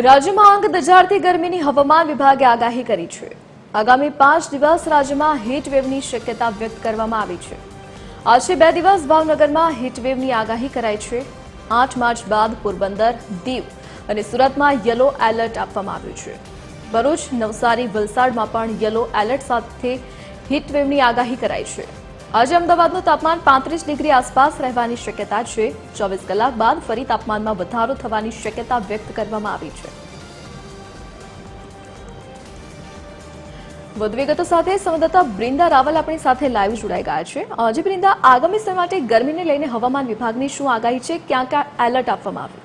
રાજ્યમાં આંગ દજાડતી ગરમીની હવામાન વિભાગે આગાહી કરી છે। આગામી 5 દિવસ રાજ્યમાં હીટવેવની શક્યતા વ્યક્ત કરવામાં આવી છે। આજે 2 દિવસ ભાવનગરમાં હીટવેવની આગાહી કરાઈ છે। 8 માર્ચ બાદ પોરબંદર, દીવ અને સુરતમાં યલો એલર્ટ આપવામાં આવ્યું છે। ભરૂચ, નવસારી, વલસાડમાં પણ યલો એલર્ટ સાથે હીટવેવની આગાહી કરાઈ છે। આજે અમદાવાદનું તાપમાન 35 ડિગ્રી આસપાસ રહેવાની શક્યતા છે। 24 કલાક બાદ ફરી તાપમાનમાં વધારો થવાની શક્યતા વ્યક્ત કરવામાં આવી છે। વધુ વિગતો સાથે સંવાદદાતા બ્રિંદા રાવલ આપણી સાથે લાઈવ જોડાઈ ગયા છે। આજે બ્રિંદા, આગામી સમય માટે ગરમીને લઈને હવામાન વિભાગની શું આગાહી છે? ક્યાં ક્યાં એલર્ટ આપવામાં આવ્યું?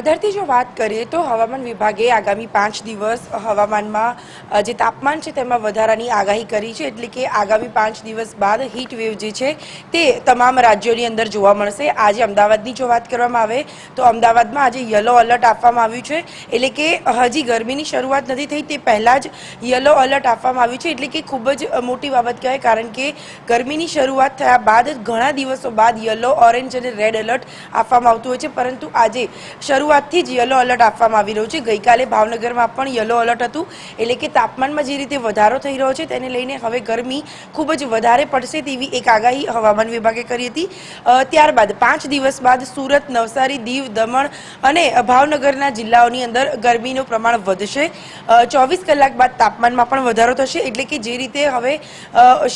ધરતી જો વાત કરીએ તો હવામાન વિભાગે આગામી 5 દિવસ હવામાનમાં જે તાપમાન છે તેમાં વધારાની આગાહી કરી છે। એટલે કે આગામી 5 દિવસ બાદ હીટ વેવ જે છે તે તમામ રાજ્યોની અંદર જોવા મળશે। આજે અમદાવાદની જો વાત કરવામાં આવે તો અમદાવાદમાં આજે યલો એલર્ટ આપવામાં આવ્યું છે। એટલે કે હજી ગરમીની શરૂઆત નથી થઈ તે પહેલાં જ યલો એલર્ટ આપવામાં આવ્યું છે। એટલે કે ખૂબ જ મોટી બાબત કહેવાય, કારણ કે ગરમીની શરૂઆત થયા બાદ ઘણા દિવસો બાદ યલો, ઓરેન્જ અને રેડ એલર્ટ આપવામાં આવતું હોય છે, પરંતુ આજે શરૂઆતથી જ યલો એલર્ટ આપવામાં આવી રહ્યું છે। ગઈકાલે ભાવનગરમાં પણ યલો એલર્ટ હતું। એટલે કે તાપમાનમાં જે રીતે વધારો થઈ રહ્યો છે તેને લઈને હવે ગરમી ખૂબ જ વધારે પડશે તેવી એક આગાહી હવામાન વિભાગે કરી હતી। ત્યારબાદ 5 દિવસ બાદ સુરત, નવસારી, દીવ, દમણ અને ભાવનગરના જિલ્લાઓની અંદર ગરમીનું પ્રમાણ વધશે। 24 કલાક બાદ તાપમાનમાં પણ વધારો થશે। એટલે કે જે રીતે હવે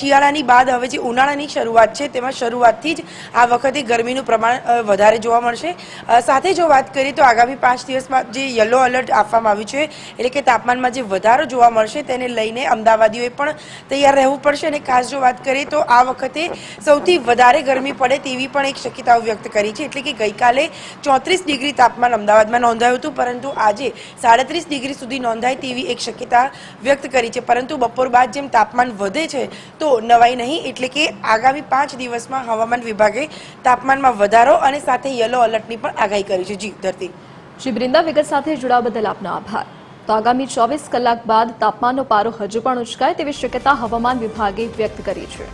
શિયાળાની બાદ હવે જે ઉનાળાની શરૂઆત છે તેમાં શરૂઆતથી જ આ વખતે ગરમીનું પ્રમાણ વધારે જોવા મળશે। સાથે જો વાત કરીએ તો આગામી 5 દિવસમાં જે યલો એલર્ટ આપવામાં આવ્યું છે, એટલે કે તાપમાનમાં જે વધારો જોવા મળશે તેને લઈને અમદાવાદીઓએ પણ તૈયાર રહેવું પડશે। અને ખાસ જો વાત કરીએ તો આ વખતે સૌથી વધારે ગરમી પડે તેવી પણ એક શક્યતાઓ વ્યક્ત કરી છે। એટલે કે ગઈકાલે 34 ડિગ્રી તાપમાન અમદાવાદમાં નોંધાયું હતું, પરંતુ આજે 37 ડિગ્રી સુધી નોંધાય તેવી એક શક્યતા વ્યક્ત કરી છે। પરંતુ બપોર બાદ જેમ તાપમાન વધે છે તો નવાઈ નહીં। એટલે કે આગામી 5 દિવસમાં હવામાન વિભાગે તાપમાનમાં વધારો અને સાથે યલો એલર્ટની પણ આગાહી કરી છે। જી ધરતી। શ્રી બ્રિંદા, વિગત સાથે જોડાવા બદલ આપનો આભાર। તો આગામી 24 કલાક બાદ તાપમાનનો પારો હજુ પણ ઉંચકાય તેવી શક્યતા હવામાન વિભાગે વ્યક્ત કરી છે।